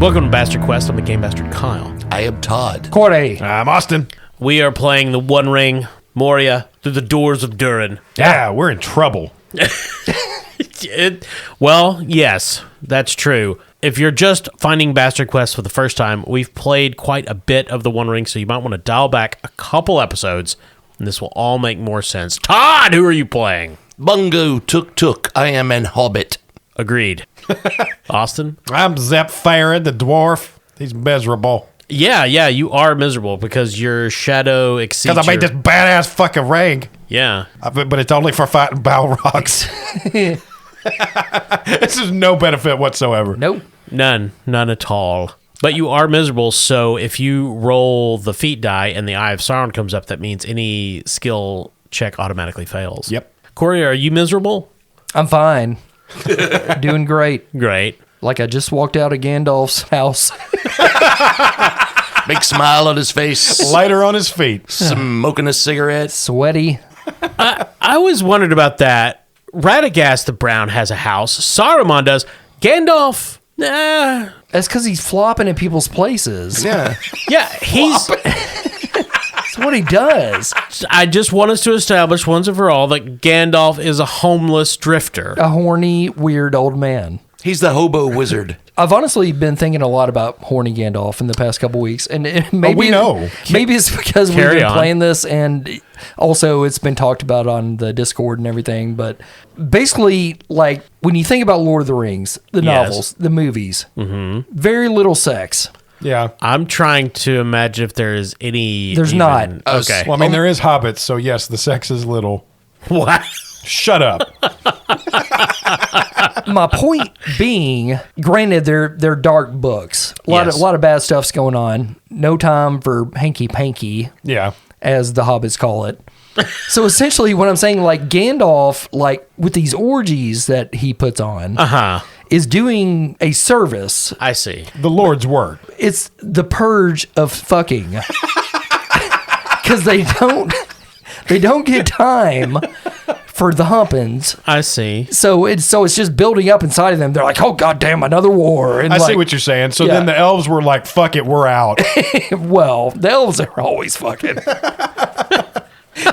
Welcome to Bastard Quest. I'm the Game Bastard Kyle. I am Todd. Cordy. I'm Austin. We are playing the One Ring, Moria, through the doors of DURIN. Yeah, we're in trouble. Well, yes, that's true. If you're just finding Bastard Quest for the first time, we've played quite a bit of the One Ring, so you might want to dial back a couple episodes, and this will all make more sense. Todd, who are you playing? Bungo Tuk. I am an hobbit. Agreed. Austin? I'm Zep Farad, the dwarf. He's miserable. Yeah, you are miserable because your shadow exceeds Because I made this badass fucking ring. Yeah. But it's only for fighting Balrogs. This is no benefit whatsoever. Nope. None at all. But you are miserable, so if you roll the feat die and the Eye of Sauron comes up, that means any skill check automatically fails. Yep. Corey, are you miserable? I'm fine. Doing great. Great. Like I just walked out of Gandalf's house. Big smile on his face. Lighter on his feet. Smoking a cigarette. Sweaty. I always wondered about that. Radagast the Brown has a house. Saruman does. Gandalf, That's because he's flopping in people's places. Yeah. yeah, he's... That's what he does. I just want us to establish once and for all that Gandalf is a homeless drifter. A horny, weird old man. He's the hobo wizard. I've honestly been thinking a lot about horny Gandalf in the past couple weeks, and maybe we know. Maybe it's because we've Carry been on. playing this, and also it's been talked about on the Discord and everything. But basically, like when you think about Lord of the Rings, the Yes. novels, the movies, very little sex. Yeah. I'm trying to imagine if there is any... There's not. Okay. Well, I mean, there is hobbits, so yes, the sex is little. What? Shut up. My point being, granted, they're dark books. A lot of bad stuff's going on. No time for hanky panky, Yeah. as the hobbits call it. So essentially, what I'm saying, like Gandalf, like with these orgies that he puts on, is doing a service. I see. The Lord's word. It's the purge of fucking, because they don't get time for the humpins. I see. So it's just building up inside of them. They're like, oh goddamn, another war. And I see what you're saying. So Yeah. then the elves were like, fuck it, we're out. Well, the elves are always fucking.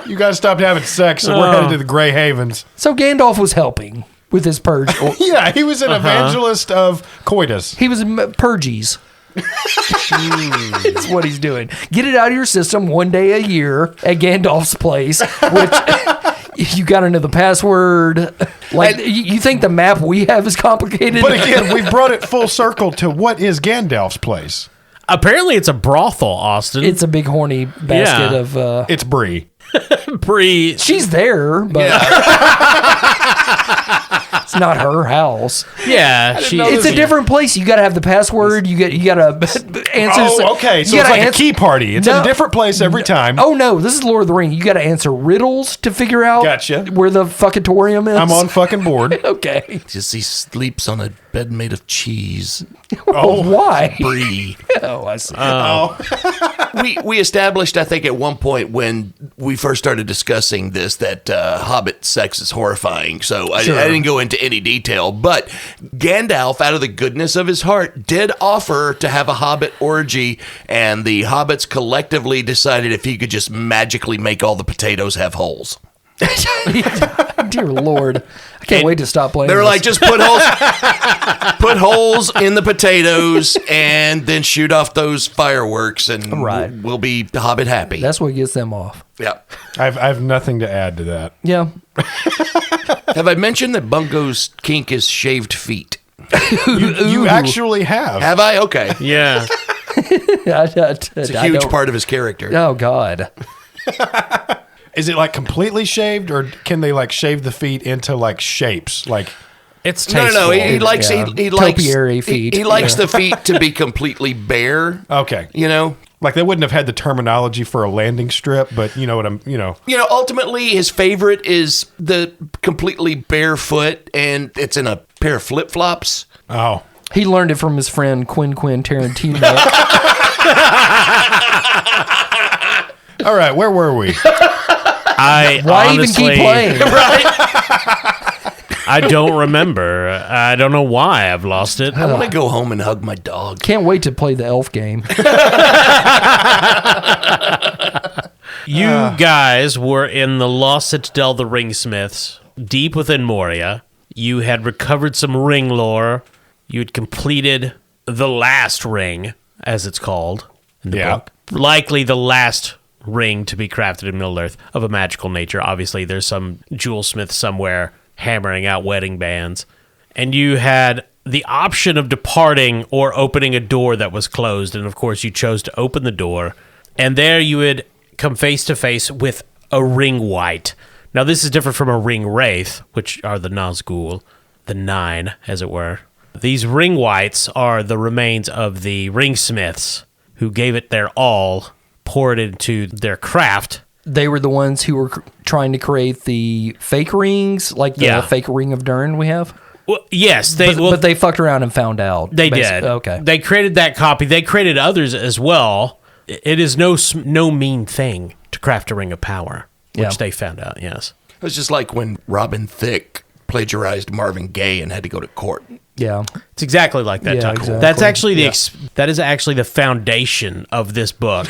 You guys stopped having sex, so we're headed to the Grey Havens. So Gandalf was helping with his purge. Yeah, he was an evangelist of coitus. He was purges. That's what he's doing. Get it out of your system one day a year at Gandalf's place, which you got to know the password. Like, you think the map we have is complicated? But again, we've brought it full circle to what is Gandalf's place? Apparently it's a brothel, Austin. It's a big horny basket of... It's Bree. Bree. she's there, but it's not her house. Yeah, It's a different place. You got to have the password. You got to answer. Oh, okay. So you it's gotta like a key party. It's No. a different place every time. Oh no, this is Lord of the Ring. You got to answer riddles to figure out Gotcha. where the fuckatorium is. I'm on fucking board. Okay. Just he sleeps on a bed made of cheese. Oh, why? Brie. Oh, I see. we established, I think, at one point when we first started discussing this that Hobbit sex is horrifying. So I didn't go into any detail. But Gandalf, out of the goodness of his heart, did offer to have a Hobbit orgy, and the Hobbits collectively decided if he could just magically make all the potatoes have holes. Dear Lord, I can't wait to stop playing. They were this. like, just put holes in the potatoes and then shoot off those fireworks, and Right. we'll be Hobbit happy. That's what gets them off. Yeah. I have nothing to add to that. Yeah. Have I mentioned that Bungo's kink is shaved feet? You actually have. Have I? Okay. Yeah. It's a huge part of his character. Oh God. Is it like completely shaved, or can they like shave the feet into like shapes? Like It's No, tasteful. he likes Yeah. he likes Topiary feet. He likes the feet to be completely bare. okay, You know. like they wouldn't have had the terminology for a landing strip, but you know what I'm. Ultimately, his favorite is the completely barefoot, and it's in a pair of flip flops. Oh, He learned it from his friend Quentin Tarantino. all right. Where were we? I Why honestly, even keep playing? I don't remember. I don't know why I've lost it. I want to go home and hug my dog. Can't wait to play the elf game. You guys were in the Lost Citadel, the Ringsmiths, deep within Moria. You had recovered some ring lore. You had completed the last ring, as it's called in the book. Likely the last ring to be crafted in Middle-earth of a magical nature. Obviously, there's some jewelsmith somewhere hammering out wedding bands. And you had the option of departing or opening a door that was closed. And, of course, you chose to open the door. And there you would come face to face with a ring wight. Now, this is different from a ring wraith, which are the Nazgul, the nine, as it were. These ring wights are the remains of the ringsmiths who gave it their all, poured into their craft. They were the ones who were trying to create the fake rings, like the fake ring of DURIN we have? Well, yes. But they fucked around and found out. They did. Okay. They created that copy. They created others as well. It is no mean thing to craft a ring of power, which they found out, yes. It was just like when Robin Thicke plagiarized Marvin Gaye and had to go to court. Yeah. It's exactly like that, Tuck. Exactly. That's actually that is actually the foundation of this book.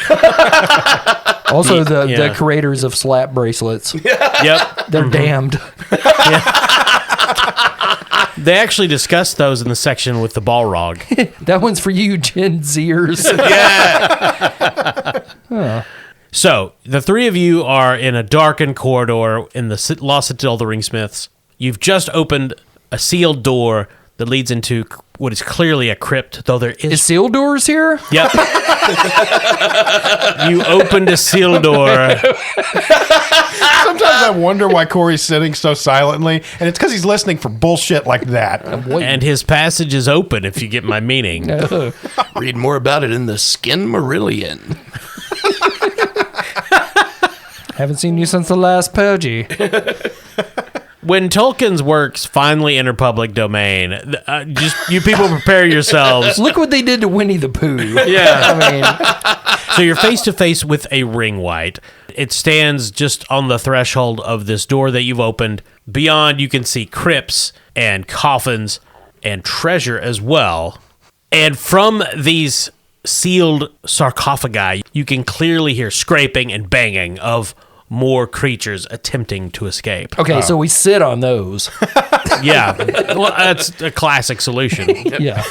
Also, the creators of slap bracelets. Yep. They're damned. They actually discussed those in the section with the Balrog. That one's for you, Gen Zers. Yeah. So, the three of you are in a darkened corridor in the Lost Citadel of the Ringsmiths. You've just opened a sealed door that leads into what is clearly a crypt, though there is... Is sealed doors here? Yep. You opened a sealed door. Sometimes I wonder why Corey's sitting so silently, and it's because he's listening for bullshit like that. And his passage is open, if you get my meaning. Read more about it in the Skin Marillion. Haven't seen you since the last Purgy. When Tolkien's works finally enter public domain, just you people prepare yourselves. Look what they did to Winnie the Pooh. Yeah. I mean, So you're face to face with a ring wight. It stands just on the threshold of this door that you've opened. Beyond, you can see crypts and coffins and treasure as well. And from these sealed sarcophagi, you can clearly hear scraping and banging of more creatures attempting to escape. okay, so we sit on those. Yeah. Well, that's a classic solution. Yeah.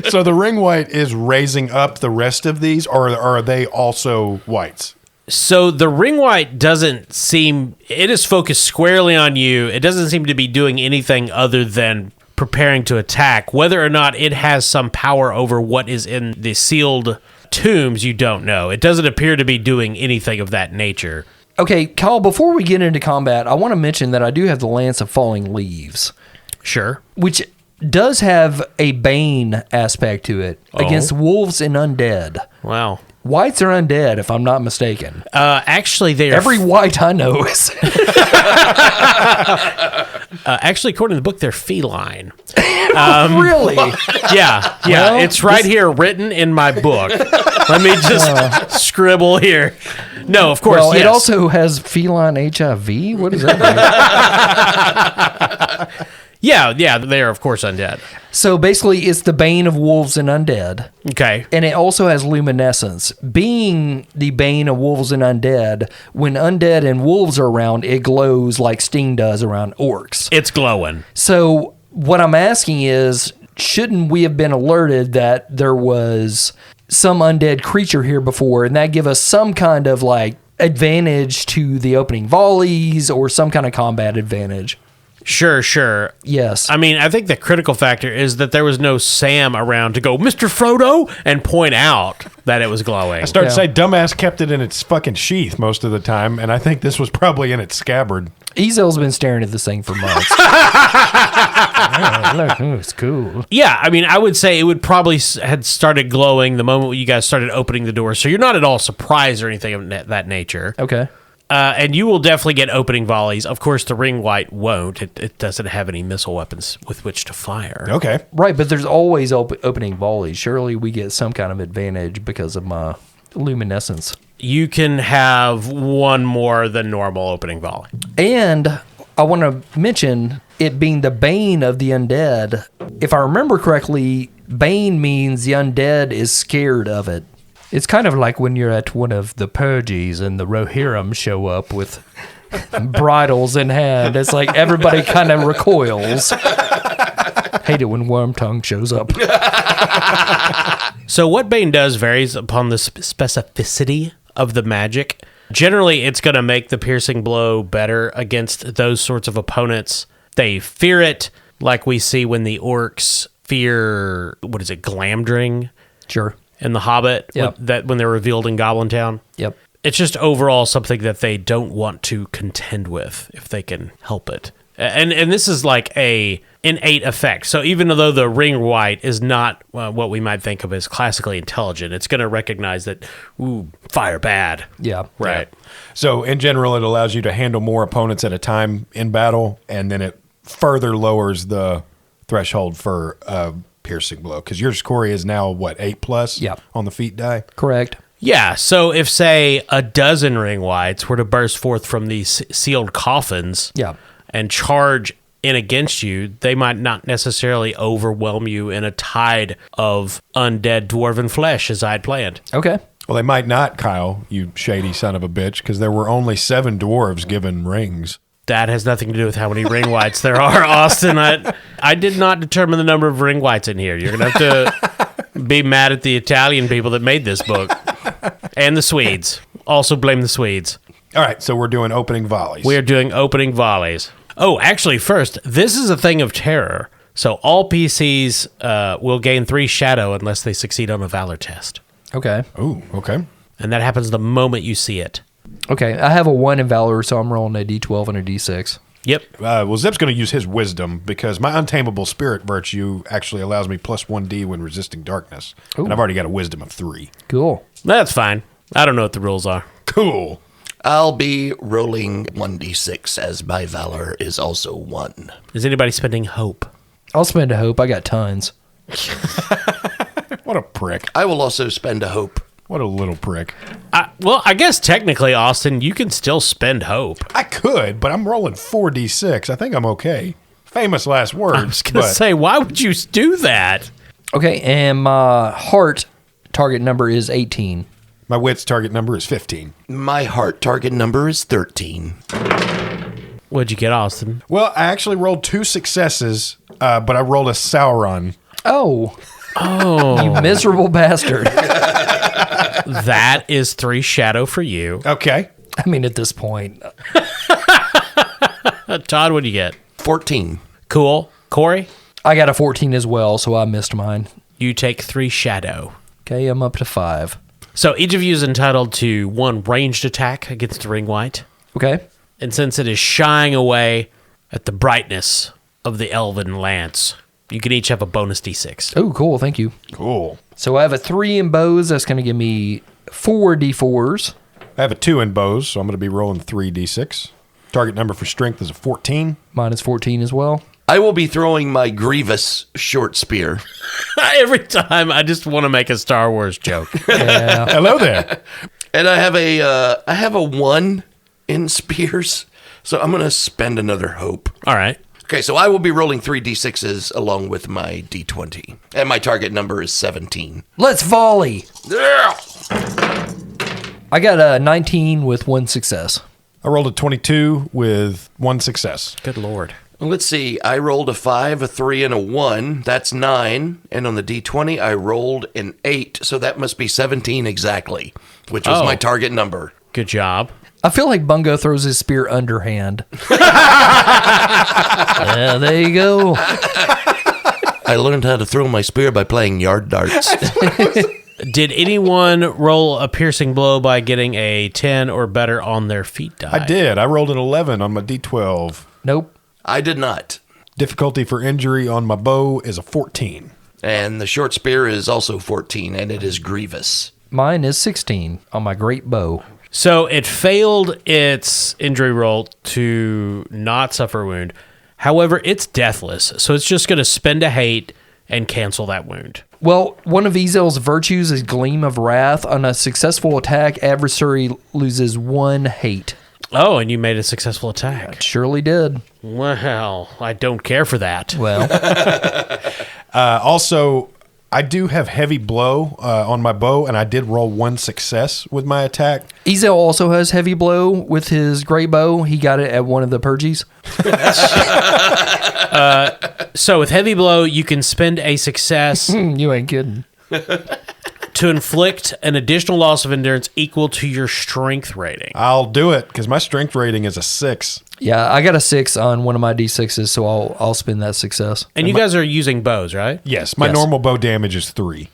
So the ring white is raising up the rest of these, or are they also whites? So the ring wight doesn't seem... It is focused squarely on you. It doesn't seem to be doing anything other than preparing to attack. Whether or not it has some power over what is in the sealed tombs, you don't know. It doesn't appear to be doing anything of that nature. Okay, Kyle, before we get into combat, I want to mention that I do have the Lance of Falling Leaves, Sure. which does have a Bane aspect to it against wolves and undead. Wow. Whites are undead, if I'm not mistaken. Actually, they are... Every white I know is. actually, according to the book, they're feline. Really? Yeah. Well, it's right here written in my book. Let me just scribble here. No, of course, Well, yes. it also has feline HIV? What does that mean? Yeah, they are, of course, undead. So basically, it's the bane of wolves and undead. Okay. And it also has luminescence. Being the bane of wolves and undead, when undead and wolves are around, it glows like Sting does around orcs. It's glowing. So what I'm asking is, shouldn't we have been alerted that there was some undead creature here before, and that give us some kind of like advantage to the opening volleys or some kind of combat advantage? Sure. Yes. I mean, I think the critical factor is that there was no Sam around to go, Mr. Frodo, and point out that it was glowing. I started to say, dumbass kept it in its fucking sheath most of the time, and I think this was probably in its scabbard. Ezel's been staring at this thing for months. Look, it's cool. Yeah, I mean, I would say it would probably had started glowing the moment you guys started opening the door, so you're not at all surprised or anything of that nature. Okay. And you will definitely get opening volleys. Of course, the ring wight won't. It doesn't have any missile weapons with which to fire. Okay. Right, but there's always opening volleys. Surely we get some kind of advantage because of my luminescence. You can have one more than normal opening volley. And I want to mention it being the bane of the undead. If I remember correctly, bane means the undead is scared of it. It's kind of like when you're at one of the purges and the Rohirrim show up with bridles in hand. It's like everybody kind of recoils. Hate it when Wormtongue shows up. So what Bane does varies upon the specificity of the magic. Generally, it's going to make the piercing blow better against those sorts of opponents. They fear it, like we see when the orcs fear, Glamdring? Sure. In The Hobbit, Yep. when they're revealed in Goblin Town. Yep. It's just overall something that they don't want to contend with if they can help it. And this is like a innate effect. So even though the ring white is not what we might think of as classically intelligent, it's going to recognize that, fire bad. Yeah. Right. So in general, it allows you to handle more opponents at a time in battle, and then it further lowers the threshold for piercing blow. Because yours, Corey, is now, 8+ Yep. on the feat die? Correct. Yeah, so if, say, a dozen ring whites were to burst forth from these sealed coffins Yeah. and charge in against you, they might not necessarily overwhelm you in a tide of undead dwarven flesh as I'd planned. Okay. Well, they might not, Kyle, you shady son of a bitch, because there were only 7 dwarves given rings. That has nothing to do with how many ring whites there are, Austin. I did not determine the number of ring whites in here. You're going to have to be mad at the Italian people that made this book. And the Swedes. Also blame the Swedes. All right, so we're doing opening volleys. We are doing opening volleys. Oh, actually, first, this is a thing of terror. So all PCs will gain 3 shadow unless they succeed on a valor test. Okay. Ooh, okay. And that happens the moment you see it. Okay. I have a 1 in Valor, so I'm rolling a D12 and a D6. Yep. Well, Zip's going to use his wisdom because my untamable spirit virtue actually allows me plus 1d when resisting darkness. Ooh. And I've already got a wisdom of 3. Cool. That's fine. I don't know what the rules are. Cool. I'll be rolling 1d6 as my valor is also 1. Is anybody spending hope? I'll spend a hope. I got tons. What a prick. I will also spend a hope. What a little prick. Well, I guess technically, Austin, you can still spend hope. I could, but I'm rolling 4d6. I think I'm okay. Famous last words. I was going to say, why would you do that? Okay. And my heart target number is 18. My wit's target number is 15. My heart target number is 13. What'd you get, Austin? Well, I actually rolled 2 successes, but I rolled a Sauron. Oh. You miserable bastard. That is 3 shadow for you. Okay. I mean, at this point. Todd, what'd you get? 14. Cool. Corey, I got a 14 as well, so I missed mine. you take 3 shadow. Okay, I'm up to 5. So each of you is entitled to 1 ranged attack against the ring white. Okay. And since it is shying away at the brightness of the elven lance, you can each have a bonus d6. Oh, cool. Thank you. Cool. So I have a 3 in bows. That's going to give me 4 D4s. I have a 2 in bows, so I'm going to be rolling 3d6. Target number for strength is a 14. Minus 14 as well. I will be throwing my Grievous short spear. Every time I just want to make a Star Wars joke. Yeah. Hello there. And I have a 1 in spears, so I'm going to spend another hope. All right. Okay, so I will be rolling 3d6s along with my d20. And my target number is 17. Let's volley. Yeah! I got a 19 with 1 success. I rolled a 22 with 1 success. Good Lord. Well, let's see. I rolled a 5, a 3, and a 1. That's 9. And on the d20, I rolled an 8. So that must be 17 exactly, which was my target number. Good job. I feel like Bungo throws his spear underhand. Yeah, there you go. I learned how to throw my spear by playing yard darts. Did anyone roll a piercing blow by getting a 10 or better on their feet die? I did. I rolled an 11 on my d12. Nope. I did not. Difficulty for injury on my bow is a 14. And the short spear is also 14, and it is grievous. Mine is 16 on my great bow. So it failed its injury roll to not suffer a wound. However, it's deathless, so it's just going to spend a hate and cancel that wound. Well, one of Ezel's virtues is Gleam of Wrath. On a successful attack, adversary loses 1 hate. Oh, and you made a successful attack. Surely did. Well, I don't care for that. Well, Also, I do have heavy blow on my bow, and I did roll 1 success with my attack. Ezel also has heavy blow with his gray bow. He got it at one of the purges. So with heavy blow, you can spend a success You ain't kidding. to inflict an additional loss of endurance equal to your strength rating. I'll do it because my strength rating is a 6. Yeah, I got a 6 on one of my D6s, so I'll spend that success. And you guys are using bows, right? Yes, my Yes. normal bow damage is 3.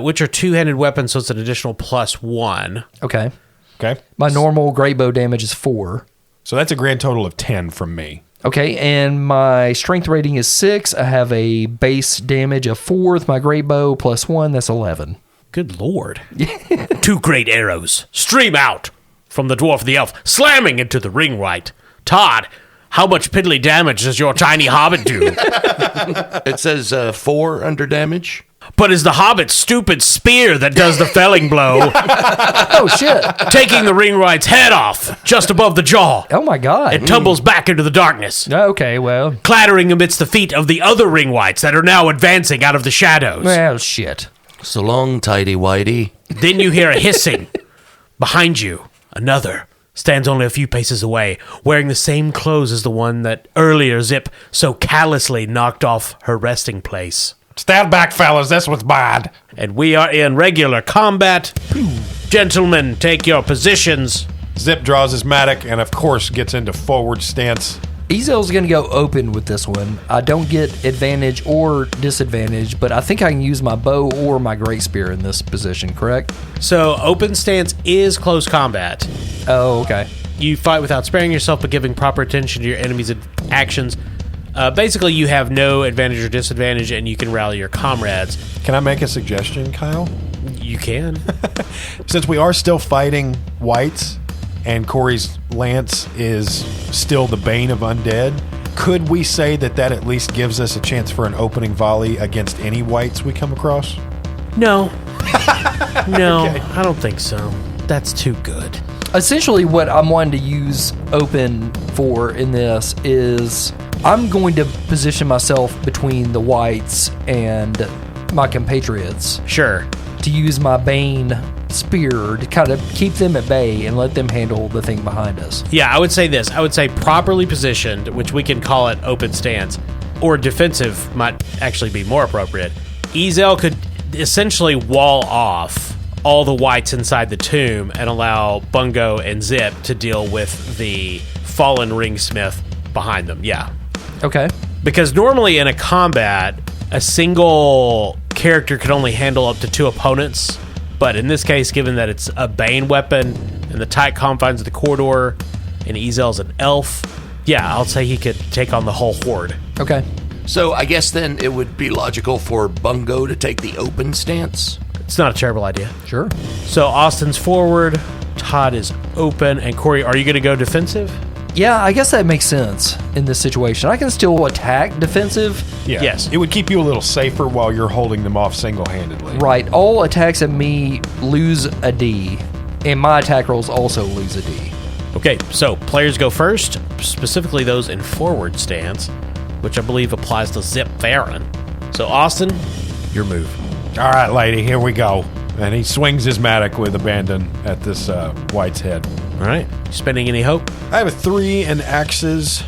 Which are two-handed weapons, so it's an additional +1. Okay. Okay, My normal gray bow damage is 4. so that's a grand total of 10 from me. Okay, and my strength rating is 6. I have a base damage of 4 with my gray bow +1. That's 11. Good lord. 2 great arrows stream out from the dwarf and the elf, slamming into the ring right. Todd, how much piddly damage does your tiny hobbit do? It says 4 under damage. But is the hobbit's stupid spear that does the felling blow, Oh, shit. taking the ring right's head off just above the jaw. Oh, my God. It tumbles back into the darkness, Okay, well. clattering amidst the feet of the other ring whites that are now advancing out of the shadows. Well, shit. So long, tidy whitey. Then you hear a hissing. Behind you, another stands only a few paces away, wearing the same clothes as the one that earlier Zip so callously knocked off her resting place. Stand back, fellas. That's what's bad. And we are in regular combat. Gentlemen, take your positions. Zip draws his mattock and, of course, gets into forward stance. Ezel's going to go open with this one. I don't get advantage or disadvantage, but I think I can use my bow or my great spear in this position, correct? So, open stance is close combat. Oh, okay. You fight without sparing yourself, but giving proper attention to your enemy's actions. Basically, you have no advantage or disadvantage, and you can rally your comrades. Can I make a suggestion, Kyle? You can. Since we are still fighting whites and Corey's lance is still the bane of undead, could we say that at least gives us a chance for an opening volley against any whites we come across? No. No, I don't think so. That's too good. Essentially, what I'm wanting to use open for in this is I'm going to position myself between the whites and my compatriots Sure. to use my Bane spear to kind of keep them at bay and let them handle the thing behind us. Yeah, I would say this. I would say properly positioned, which we can call it open stance, or defensive might actually be more appropriate. Ezel could essentially wall off all the whites inside the tomb and allow Bungo and Zip to deal with the fallen ringsmith behind them. Yeah. Okay. Because normally in a combat, a single character could only handle up to 2 opponents. But in this case, given that it's a Bane weapon and the tight confines of the corridor, and Ezel's an elf, yeah, I'll say he could take on the whole horde. Okay. So I guess then it would be logical for Bungo to take the open stance. It's not a terrible idea. Sure. So Austin's forward, Todd is open, and Corey, are you going to go defensive? Yeah, I guess that makes sense in this situation. I can still attack defensive. Yeah. Yes. It would keep you a little safer while you're holding them off single-handedly. Right. All attacks at me lose a D, and my attack rolls also lose a D. Okay, so players go first, specifically those in forward stance, which I believe applies to Zip Farron. So Austin, your move. All right, lady, here we go. And he swings his mattock with abandon at this white's head. All right. Spending any hope? I have a 3 in axes,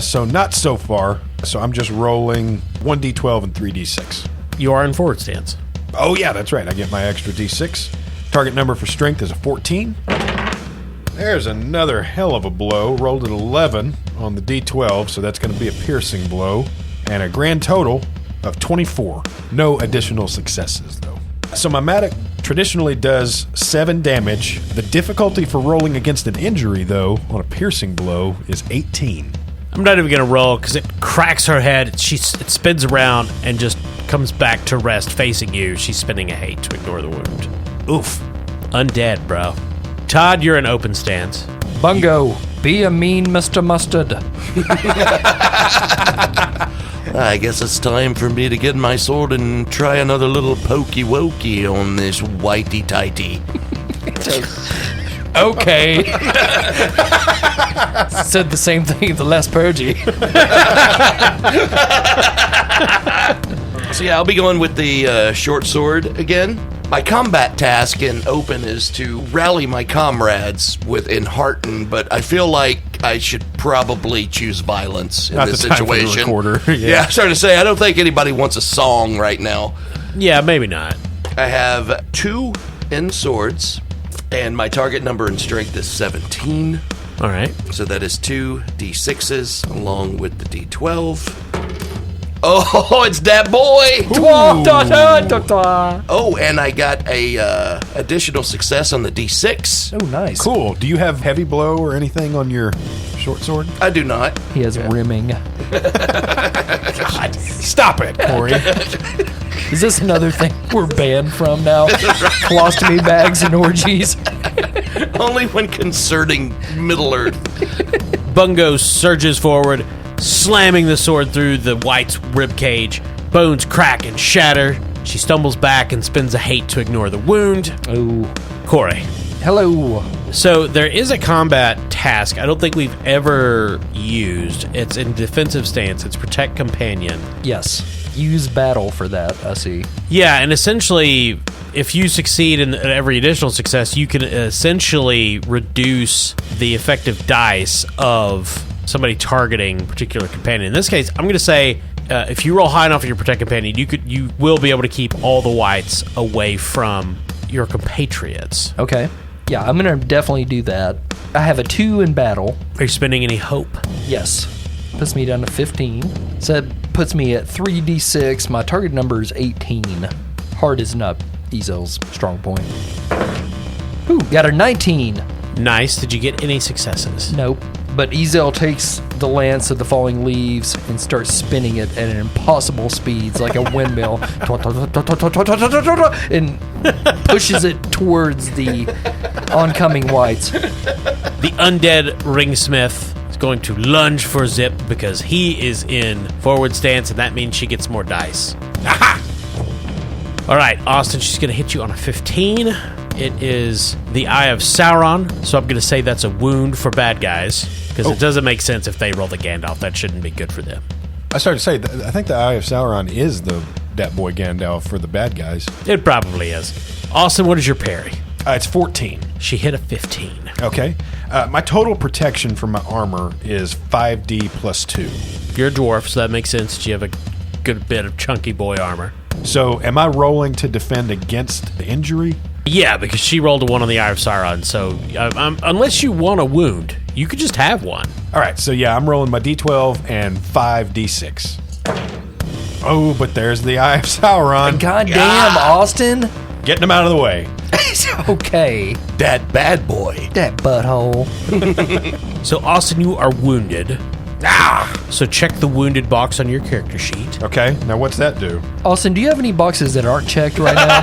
so not so far. So I'm just rolling 1d12 and 3d6. You are in forward stance. Oh, yeah, that's right. I get my extra d6. Target number for strength is a 14. There's another hell of a blow. Rolled an 11 on the d12, so that's going to be a piercing blow. And a grand total of 24. No additional successes, though. So my mattock traditionally does 7 damage. The difficulty for rolling against an injury, though, on a piercing blow is 18. I'm not even going to roll because it cracks her head. It spins around and just comes back to rest facing you. She's spinning a hate to ignore the wound. Oof. Undead, bro. Todd, you're in open stance. Bungo, be a mean Mr. Mustard. I guess it's time for me to get my sword and try another little pokey wokey on this whitey tighty. Okay. Said the same thing at the last purgy. So yeah, I'll be going with the short sword again. My combat task in open is to rally my comrades in Hearten, but I feel like I should probably choose violence in Not this the time for the situation. recorder. Yeah, I'm starting to say I don't think anybody wants a song right now. Yeah, maybe not. I have 2 in swords, and my target number in strength is 17. All right. So that is 2 D6s along with the D12. Oh, it's that boy! Oh, and I got a additional success on the D6. Oh, nice. Cool. Do you have heavy blow or anything on your short sword? I do not. He has rimming. God, stop it, Corey. Is this another thing we're banned from now? Colostomy bags and orgies. Only when concerning Middle Earth. Bungo surges forward, slamming the sword through the white's rib cage. Bones crack and shatter. She stumbles back and spins a hate to ignore the wound. Oh. Corey. Hello. So there is a combat task I don't think we've ever used. It's in defensive stance. It's protect companion. Yes. Use battle for that, I see. Yeah, and essentially, if you succeed in every additional success, you can essentially reduce the effective dice of somebody targeting a particular companion. In this case, I'm going to say if you roll high enough for your protect companion, you will be able to keep all the whites away from your compatriots. Okay. Yeah, I'm going to definitely do that. I have a 2 in battle. Are you spending any hope? Yes. Puts me down to 15. So that puts me at 3d6. My target number is 18. Hard is not Ezel's strong point. Ooh, got a 19. Nice. Did you get any successes? Nope. But Ezel takes the lance of the falling leaves and starts spinning it at an impossible speeds like a windmill and pushes it towards the oncoming whites. The undead ringsmith is going to lunge for Zip because he is in forward stance, and that means she gets more dice. Aha! All right, Austin, she's going to hit you on a 15. It is the Eye of Sauron, so I'm going to say that's a wound for bad guys, because it doesn't make sense if they roll the Gandalf. That shouldn't be good for them. I started to say, I think the Eye of Sauron is that boy Gandalf for the bad guys. It probably is. Austin, what is your parry? It's 14. She hit a 15. Okay. My total protection from my armor is 5d plus 2. You're a dwarf, so that makes sense. You have a good bit of chunky boy armor. So am I rolling to defend against the injury? Yeah, because she rolled a 1 on the Eye of Sauron, so unless you want a wound, you could just have one. All right, so yeah, I'm rolling my d12 and 5d6. Oh, but there's the Eye of Sauron. God damn, Austin. Getting him out of the way. Okay. That bad boy. That butthole. So, Austin, you are wounded. So check the wounded box on your character sheet. Okay, now what's that do? Austin, do you have any boxes that aren't checked right now?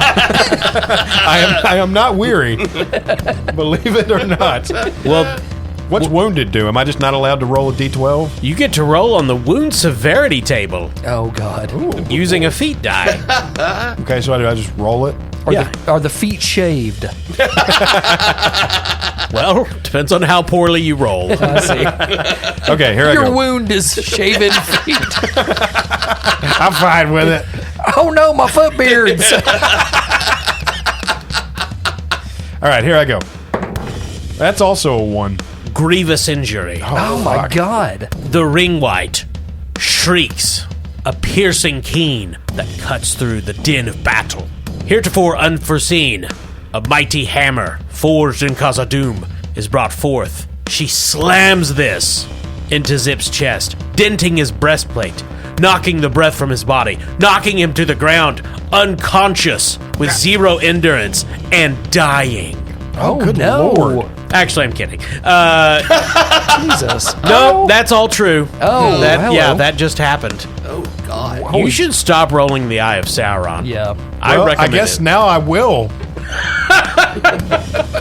I am not weary. Believe it or not. Well, what's wounded do? Am I just not allowed to roll a d12? you get to roll on the wound severity table Oh, God. using a feet die. Okay, so I just roll it? Are the feet shaved? Well, depends on how poorly you roll. I see. Okay, here I Your go. wound is shaven feet. I'm fine with it. Oh, no, my foot beards. All right, here I go. That's also a 1. Grievous injury. Oh, my God. The ring white shrieks, a piercing keen that cuts through the din of battle. Heretofore unforeseen, a mighty hammer forged in Khazad-dûm is brought forth. She slams this into Zip's chest, denting his breastplate, knocking the breath from his body, knocking him to the ground, unconscious, with 0 endurance, and dying. Oh, good no. Lord. Actually, I'm kidding. Jesus. No, that's all true. Oh, hello. Yeah, that just happened. Oh, God. You should stop rolling the Eye of Sauron. Yeah. I Well, recommend I guess it. now I will.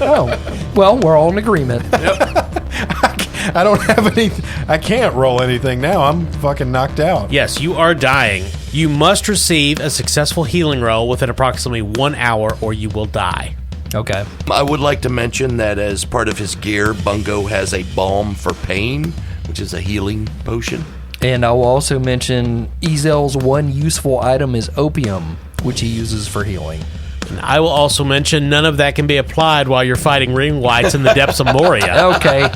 Oh, well, we're all in agreement. I don't have any. I can't roll anything now. I'm fucking knocked out. Yes, you are dying. You must receive a successful healing roll within approximately 1 hour or you will die. Okay. I would like to mention that as part of his gear, Bungo has a balm for pain, which is a healing potion. And I will also mention Ezel's one useful item is opium, which he uses for healing. And I will also mention none of that can be applied while you're fighting ring whites in the depths of Moria. Okay.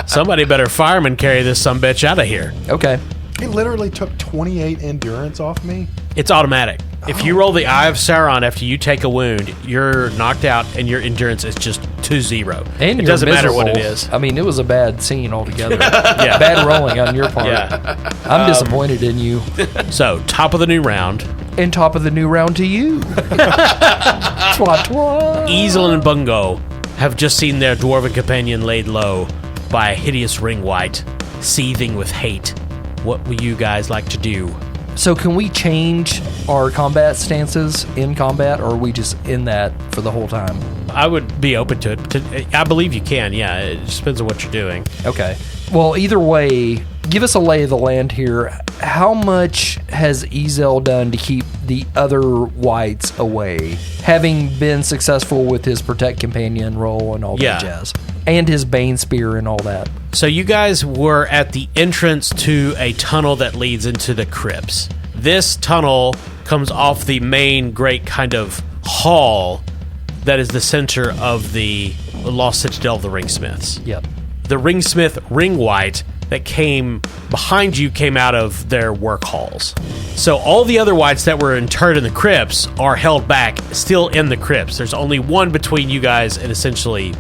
Somebody better fireman carry this sumbitch out of here. Okay. He literally took 28 endurance off me. It's automatic. If you roll the Eye of Sauron after you take a wound, you're knocked out and your endurance is just to 0. And it you're doesn't matter what it miserable. is. I mean, it was a bad scene altogether. Yeah. Bad rolling on your part. Yeah. I'm disappointed in you. So, top of the new round, And top of the new round to you. Twat twat. Ezel and Bungo have just seen their dwarven companion laid low by a hideous ring white, seething with hate. What would you guys like to do? So can we change our combat stances in combat, or are we just in that for the whole time? I would be open to it. I believe you can, yeah. It just depends on what you're doing. Okay. Well, either way, give us a lay of the land here. How much has Ezel done to keep the other whites away, having been successful with his Protect Companion roll and all Yeah. that jazz? And his Bane Spear and all that. So you guys were at the entrance to a tunnel that leads into the crypts. This tunnel comes off the main great kind of hall that is the center of the Lost Citadel of the Ringsmiths. Yep. The Ringsmith Ring White that came behind you came out of their work halls. So all the other whites that were interred in the crypts are held back, still in the crypts. There's only one between you guys and essentially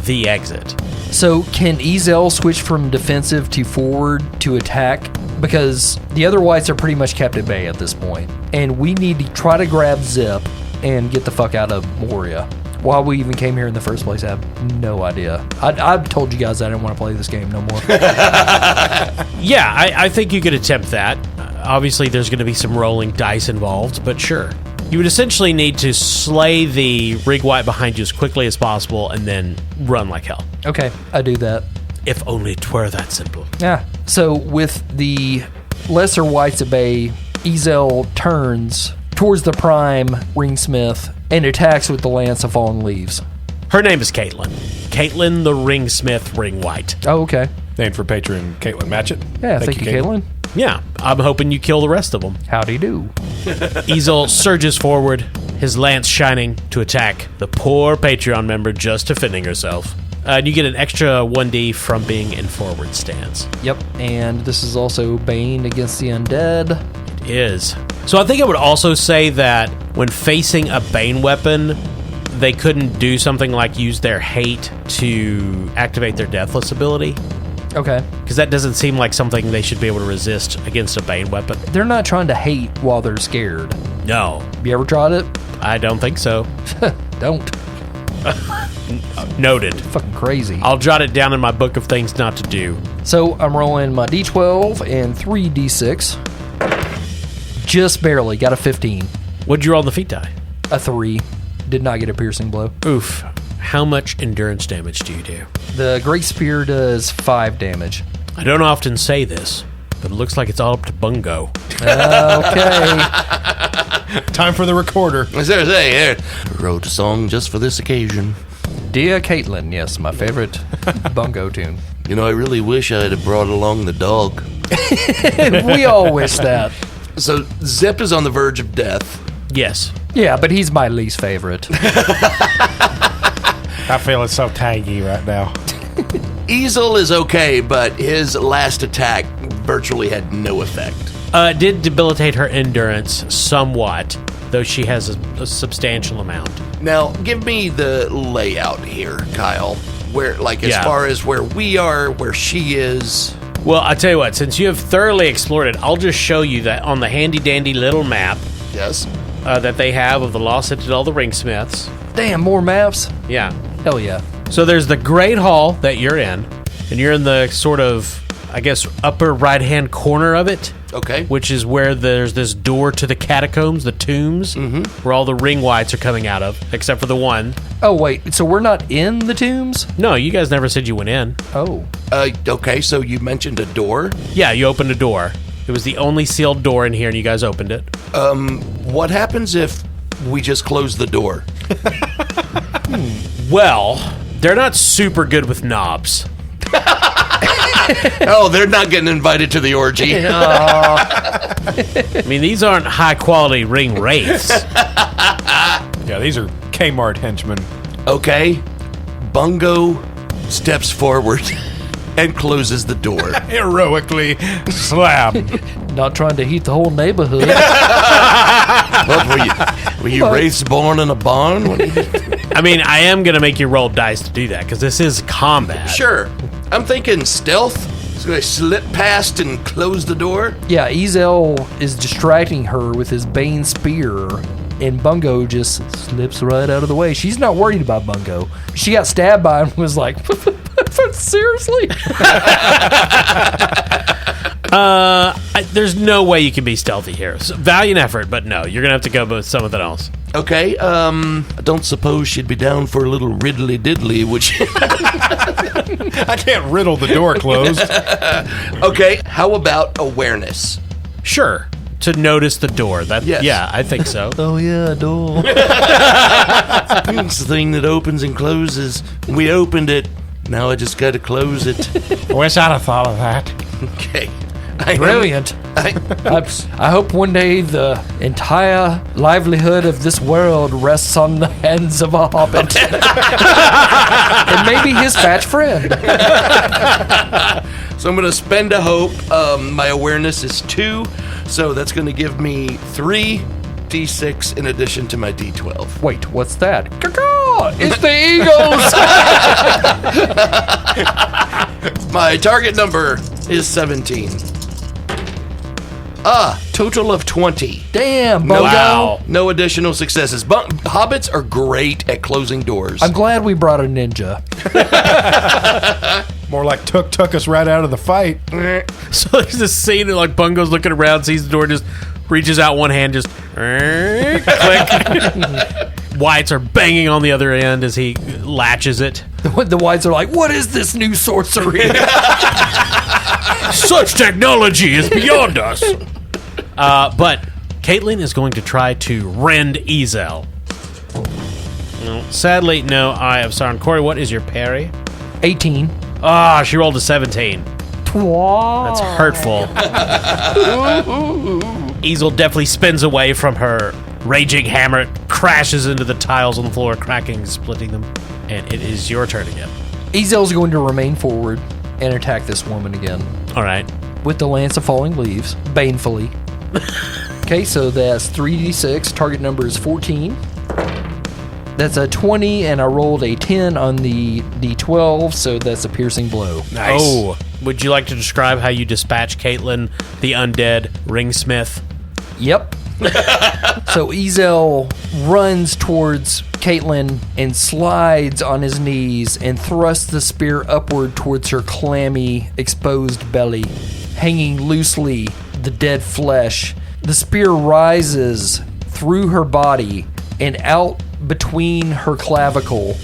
the exit. So can Ezel switch from defensive to forward to attack? Because the other whites are pretty much kept at bay at this point. And we need to try to grab Zip and get the fuck out of Moria. Why we even came here in the first place, I have no idea. I've told you guys I didn't want to play this game no more. Yeah, I think you could attempt that. Obviously, there's going to be some rolling dice involved, but sure. You would essentially need to slay the rig white behind you as quickly as possible and then run like hell. Okay, I do that. If only 'twere that simple. Yeah. So with the lesser whites at bay, Ezel turns towards the prime ringsmith and attacks with the Lance of Fallen Leaves. Her name is Caitlin. Caitlin the Ringsmith Ring White. Oh, okay. Named for patron Caitlin Matchett. Yeah, thank you, Caitlin. Yeah, I'm hoping you kill the rest of them. Howdy do. Ezel surges forward, his lance shining, to attack the poor Patreon member just defending herself. And you get an extra 1d from being in forward stance. Yep, and this is also Bane against the undead. It is. So I think I would also say that when facing a Bane weapon, they couldn't do something like use their hate to activate their Deathless ability. Okay. Because that doesn't seem like something they should be able to resist against a Bane weapon. They're not trying to hate while they're scared. No, You ever tried it? I don't think so. Don't. Noted. Fucking crazy. I'll jot it down in my book of things not to do. So I'm rolling my d12 and 3d6. Just barely. Got a 15. What'd you roll on the feet die? A 3. Did not get a piercing blow. Oof. How much endurance damage do you do? The Great Spear does 5 damage. I don't often say this, but it looks like it's all up to Bungo. Okay. Time for the recorder. As I say, I wrote a song just for this occasion. Dear Caitlin, yes, my favorite bungo tune. You know, I really wish I'd have brought along the dog. We all wish that. So Zip is on the verge of death. Yes. Yeah, but he's my least favorite. I feel it's so tangy right now. Ezel is okay, but his last attack virtually had no effect. It did debilitate her endurance somewhat, though she has a substantial amount. Now, give me the layout here, Kyle. Where, like, as Yeah. far as where we are, where she is. Well, I tell you what, since you have thoroughly explored it, I'll just show you that on the handy-dandy little map Yes. that they have of the Lost Citadel of the Ringsmiths. Damn, more maps? Yeah. Hell yeah. So there's the Great Hall that you're in, and you're in the sort of, I guess, upper right-hand corner of it. Okay. Which is where there's this door to the catacombs, the tombs, where all the ring whites are coming out of, except for the one. Oh, wait, so we're not in the tombs? No, you guys never said you went in. Oh. Okay, so you mentioned a door. Yeah, you opened a door. It was the only sealed door in here, and you guys opened it. What happens if we just close the door? Well, they're not super good with knobs. Oh, they're not getting invited to the orgy. I mean, these aren't high-quality ring wraiths. Yeah, these are Kmart henchmen. Okay. Bungo steps forward and closes the door. Heroically slam. Not trying to heat the whole neighborhood. Were you wraiths born in a barn? I mean, I am going to make you roll dice to do that, because this is combat. Sure. I'm thinking stealth. He's going to slip past and close the door. Yeah, Ezel is distracting her with his Bane spear, and Bungo just slips right out of the way. She's not worried about Bungo. She got stabbed by him and was like, seriously? There's no way you can be stealthy here. So, valiant effort, but no, you're going to have to go with something else. Okay, I don't suppose she'd be down for a little riddly diddly, would she? I can't riddle the door closed. Okay, how about awareness? Sure. To notice the door. Yes. Yeah, I think so. Oh, yeah, door. It's the thing that opens and closes. We opened it. Now I just got to close it. Wish I'd have thought of that. Okay. Brilliant. I hope one day the entire livelihood of this world rests on the hands of a hobbit. And maybe his fat friend. So I'm going to spend a hope. My awareness is 2, so that's going to give me 3 D6 in addition to my D12. Wait, what's that? Caw-caw! It's the Eagles! My target number is 17. Total of 20. Damn, No, Bungo. Wow. no additional successes. But hobbits are great at closing doors. I'm glad we brought a ninja. More like took us right out of the fight. So there's this scene of like Bungo's looking around, sees the door, just reaches out one hand, just click. Whites are banging on the other end as he latches it. The whites are like, what is this new sorcery? Such technology is beyond us. But Caitlin is going to try to rend Ezel. No, sadly, no. I am sorry. Corey, what is your parry? 18. Ah, she rolled a 17. That's hurtful. Ezel definitely spins away from her raging hammer, crashes into the tiles on the floor, cracking and splitting them. And it is your turn again. Ezel's going to remain forward and attack this woman again. All right. With the Lance of Falling Leaves, banefully. Okay, so that's 3d6. Target number is 14. That's a 20, and I rolled a 10 on the d12, so that's a piercing blow. Nice. Oh, would you like to describe how you dispatch Caitlin, the undead ringsmith? Yep. So Ezel runs towards Caitlin and slides on his knees and thrusts the spear upward towards her clammy, exposed belly, hanging loosely the dead flesh. The spear rises through her body and out between her clavicle.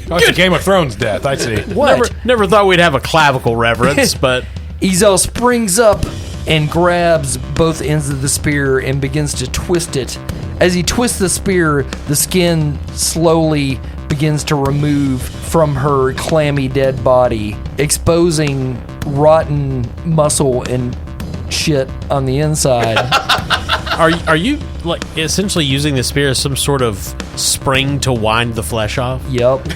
Oh, it's a Game of Thrones death, I see. What? Never thought we'd have a clavicle reverence, but Ezel springs up and grabs both ends of the spear and begins to twist it. As he twists the spear, the skin slowly begins to remove from her clammy dead body, exposing rotten muscle and shit on the inside. are you like essentially using the spear as some sort of spring to wind the flesh off? Yep.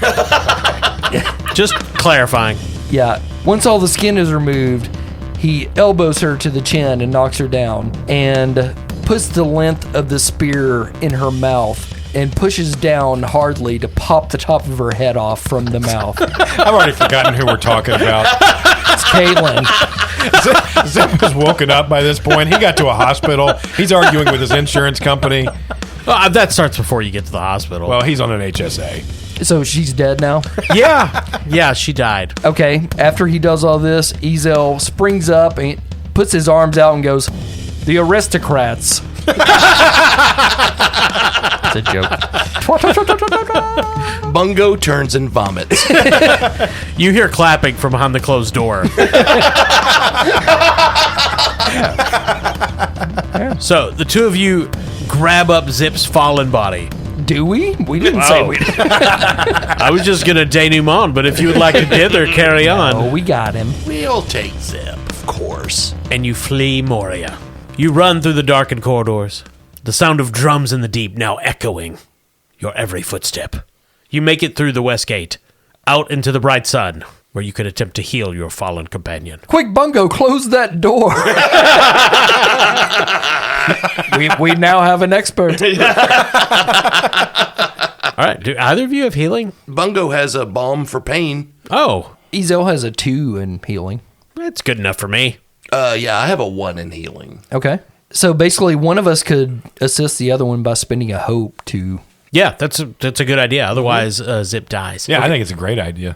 Just clarifying. Yeah. Once all the skin is removed, he elbows her to the chin and knocks her down and puts the length of the spear in her mouth and pushes down hardly to pop the top of her head off from the mouth. I've already forgotten who we're talking about. It's Caitlin. Zip has woken up by this point. He got to a hospital. He's arguing with his insurance company. That starts before you get to the hospital. Well, he's on an HSA. So she's dead now? Yeah, she died. Okay, after he does all this, Ezel springs up and puts his arms out and goes, "The aristocrats." It's a joke. Bungo turns and vomits. You hear clapping from behind the closed door. So the two of you grab up Zip's fallen body, Do we? We didn't say we did. I was just going to denouement, but if you would like to dither, carry on. Oh, we got him. We'll take Zip, of course. And you flee Moria. You run through the darkened corridors, the sound of drums in the deep now echoing your every footstep. You make it through the west gate, out into the bright sun, where you could attempt to heal your fallen companion. Quick, Bungo, close that door. we now have an expert. All right, do either of you have healing? Bungo has a balm for pain. Oh, Ezel has a 2 in healing. that's good enough for me. Yeah, I have a 1 in healing. Okay. So basically, one of us could assist the other one by spending a hope to... Yeah, that's a good idea. Otherwise, Zip dies. Yeah, I think it's a great idea.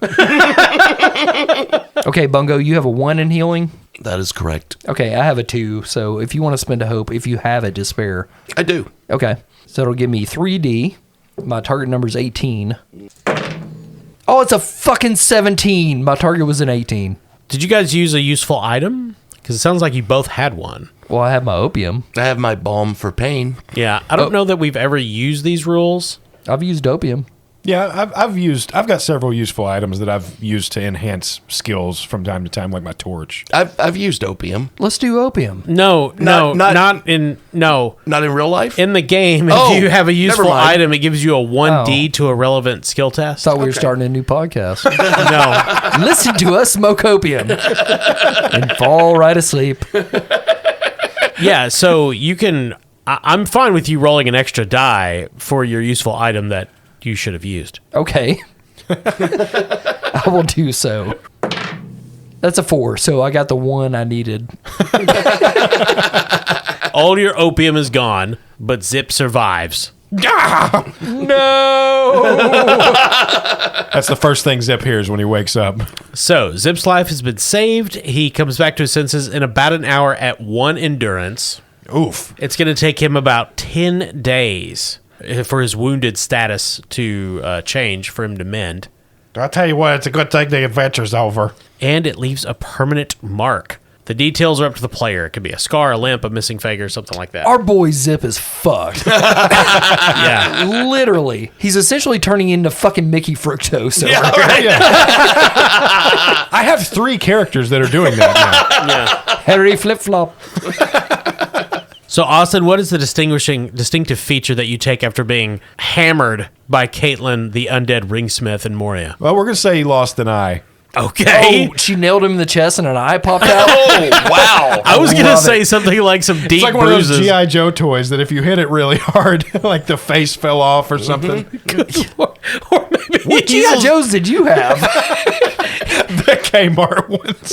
Okay, Bungo, you have a 1 in healing? That is correct. Okay, I have a 2, so if you want to spend a hope, if you have it, to spare. I do. Okay, so it'll give me 3D. My target number is 18. Oh, it's a fucking 17. My target was an 18. Did you guys use a useful item? Because it sounds like you both had one. Well, I have my opium. I have my balm for pain. Yeah, I don't know that we've ever used these rules. I've used opium. Yeah, I've got several useful items that I've used to enhance skills from time to time, like my torch. I've used opium. Let's do opium. Not in real life? In the game, Oh, if you have a useful never mind. item, it gives you a 1D to a relevant skill test. Thought we were starting a new podcast. No. Listen to us smoke opium and fall right asleep. Yeah, so you can... I'm fine with you rolling an extra die for your useful item that you should have used. Okay. I will do so. That's a 4, so I got the 1 I needed. All your opium is gone, but Zip survives. No! That's the first thing Zip hears when he wakes up. So, Zip's life has been saved. He comes back to his senses in about an hour at 1 endurance. Oof. It's going to take him about 10 days for his wounded status to change, for him to mend. I'll tell you what, it's a good thing the adventure's over. And it leaves a permanent mark. The details are up to the player. It could be a scar, a limp, a missing finger, something like that. Our boy Zip is fucked. Yeah. Literally. He's essentially turning into fucking Mickey Fructose. Yeah, right. I have 3 characters that are doing that now. Yeah. Harry Flip Flop. So, Austin, what is the distinctive feature that you take after being hammered by Caitlin, the undead ringsmith in Moria? Well, we're going to say he lost an eye. Okay. Oh, she nailed him in the chest and an eye popped out. Oh, wow. I was going to love say something like some deep It's like one bruises. of those G.I. Joe toys that if you hit it really hard, like the face fell off or something. Or maybe What G.I. Joes did you have? The Kmart ones.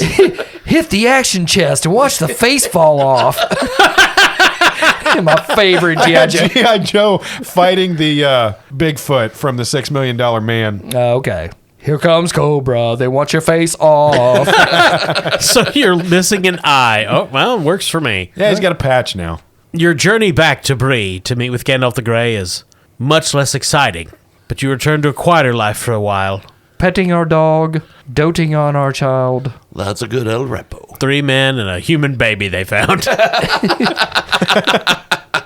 Hit the action chest and watch the face fall off. My favorite G.I. Joe. G.I. Joe fighting the Bigfoot from the $6 Million Man. Okay. Here comes Cobra. They want your face off. So you're missing an eye. Oh, well, it works for me. Yeah, he's got a patch now. Your journey back to Bree to meet with Gandalf the Grey is much less exciting, but you return to a quieter life for a while. Petting our dog, doting on our child. That's a good El Repo. 3 men and a human baby they found.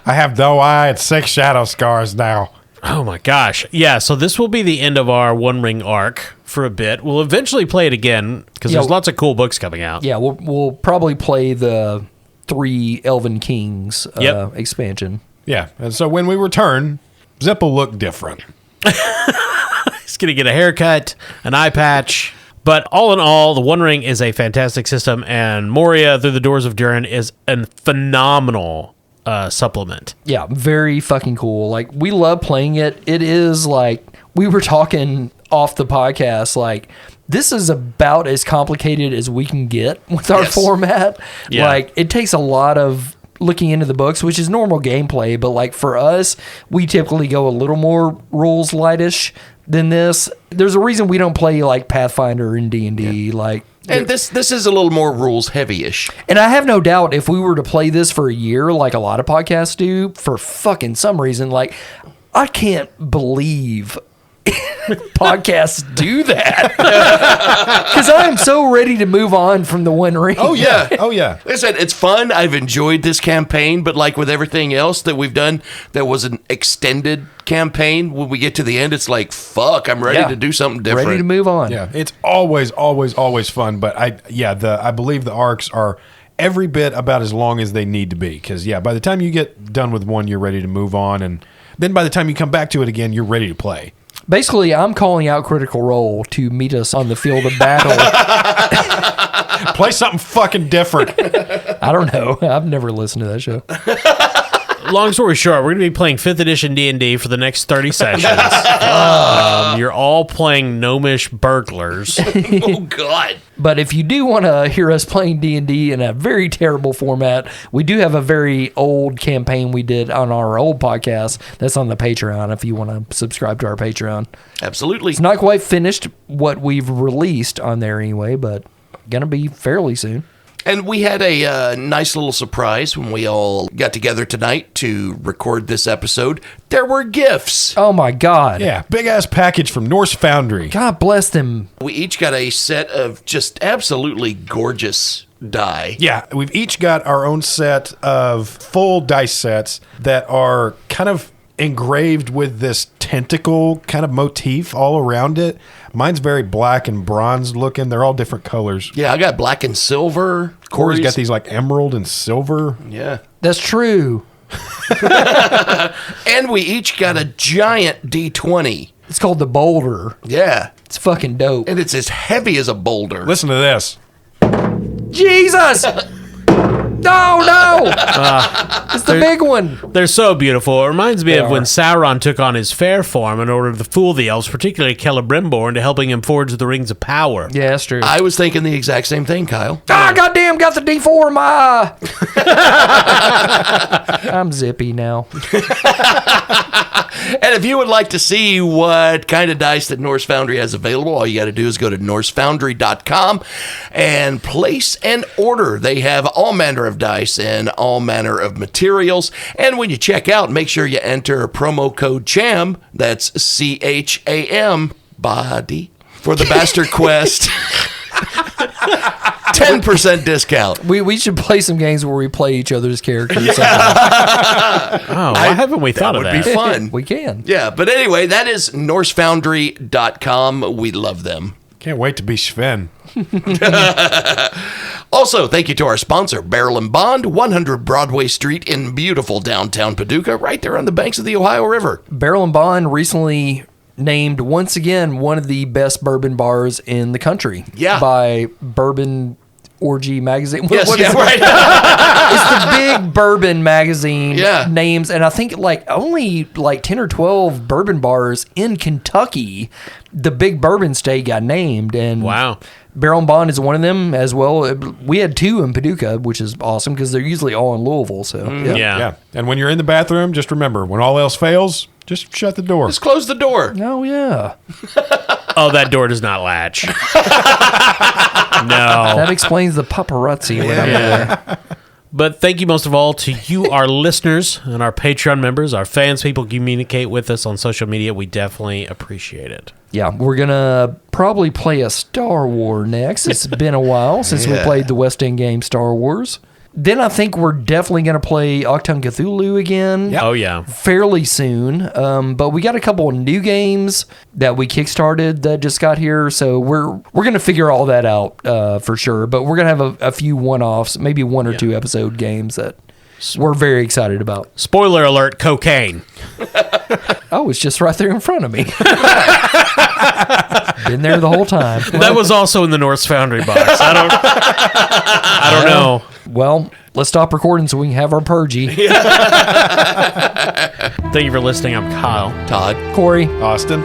I have no eye and 6 shadow scars now. Oh my gosh. Yeah, so this will be the end of our One Ring arc for a bit. We'll eventually play it again because there's lots of cool books coming out. Yeah, we'll probably play the 3 Elven Kings expansion. Yeah, and so when we return, Zip will look different. He's going to get a haircut, an eye patch. But all in all, the One Ring is a fantastic system, and Moria Through the Doors of DURIN is a phenomenal supplement. Yeah, very fucking cool. Like, we love playing it. It is like, we were talking off the podcast, like, this is about as complicated as we can get with our format. Yeah. Like, it takes a lot of looking into the books, which is normal gameplay, but like for us, we typically go a little more rules lightish than this. There's a reason we don't play like Pathfinder and D&D. Like, And this is a little more rules heavy-ish. and I have no doubt if we were to play this for a year, like a lot of podcasts do, for fucking some reason, like, I can't believe podcasts do that. Because I am so ready to move on from the One Ring. Oh, yeah. Oh, yeah. Like I said, it's fun. I've enjoyed this campaign, but like with everything else that we've done, that was an extended campaign. When we get to the end, it's like, fuck, I'm ready to do something different. Ready to move on. Yeah, it's always fun. But I believe the arcs are every bit about as long as they need to be. Because, by the time you get done with one, you're ready to move on. And then by the time you come back to it again, you're ready to play. Basically, I'm calling out Critical Role to meet us on the field of battle. Play something fucking different. I don't know. I've never listened to that show. Long story short, we're going to be playing 5th edition D&D for the next 30 sessions. You're all playing gnomish burglars. Oh, God. But if you do want to hear us playing D&D in a very terrible format, we do have a very old campaign we did on our old podcast that's on the Patreon if you want to subscribe to our Patreon. Absolutely. It's not quite finished what we've released on there anyway, but going to be fairly soon. And we had a nice little surprise when we all got together tonight to record this episode. There were gifts. Oh, my God. Yeah, big-ass package from Norse Foundry. God bless them. We each got a set of just absolutely gorgeous die. Yeah, we've each got our own set of full dice sets that are kind of engraved with this tentacle kind of motif all around it. Mine's very black and bronze looking. They're all different colors. Yeah, I got black and silver. Corey's got these like emerald and silver. Yeah. That's true. And we each got a giant D20. It's called the Boulder. Yeah. It's fucking dope. And it's as heavy as a boulder. Listen to this. Jesus! No! It's the big one. They're so beautiful. It reminds me They of when are. Sauron took on his fair form in order to fool the elves, particularly Celebrimbor, into helping him forge the Rings of Power. Yeah, that's true. I was thinking the exact same thing, Kyle. Goddamn, got the D4 in my eye. I'm zippy now. And if you would like to see what kind of dice that Norse Foundry has available, all you got to do is go to norsefoundry.com and place an order. They have all manner of dice and all manner of materials. And when you check out, make sure you enter promo code CHAM, that's CHAM, body, for the Bastard Quest. 10% discount. We should play some games where we play each other's characters. Why haven't we thought of Would that? be fun. We can. Yeah, but anyway, that is norsefoundry.com. We love them. Can't wait to be Sven. Also, thank you to our sponsor, Barrel and Bond, 100 Broadway Street in beautiful downtown Paducah, right there on the banks of the Ohio River. Barrel and Bond recently named once again one of the best bourbon bars in the country. Yeah. By Bourbon Orgy magazine. Yes, What yeah, is it? right. It's the big bourbon magazine Yeah. names, and I think like only like 10 or 12 bourbon bars in Kentucky, the big bourbon state got named. And Wow. Barrel and Bond is one of them as well. We had two in Paducah, which is awesome because they're usually all in Louisville. So Yeah. Yeah. And when you're in the bathroom, just remember, when all else fails, just shut the door. Just close the door. Oh yeah, Oh, that door does not latch. No. that explains the paparazzi. When I'm there. But thank you most of all to you, our listeners, and our Patreon members, our fans, people who communicate with us on social media. We definitely appreciate it. Yeah, we're gonna probably play a Star Wars next. It's been a while since we Yeah. played the West End game Star Wars. Then I think we're definitely gonna play Octung Cthulhu again. Oh, yeah. Fairly soon. But we got a couple of new games that we kickstarted that just got here, so we're gonna figure all that out for sure. But we're gonna have a few one-offs, maybe one or two episode games that we're very excited about. Spoiler alert, cocaine. Oh, it's just right there in front of me. Been there the whole time. That was also in the Norse Foundry box. I don't know. Well, let's stop recording so we can have our purgy. Thank you for listening. I'm Kyle. Todd. Corey. Austin.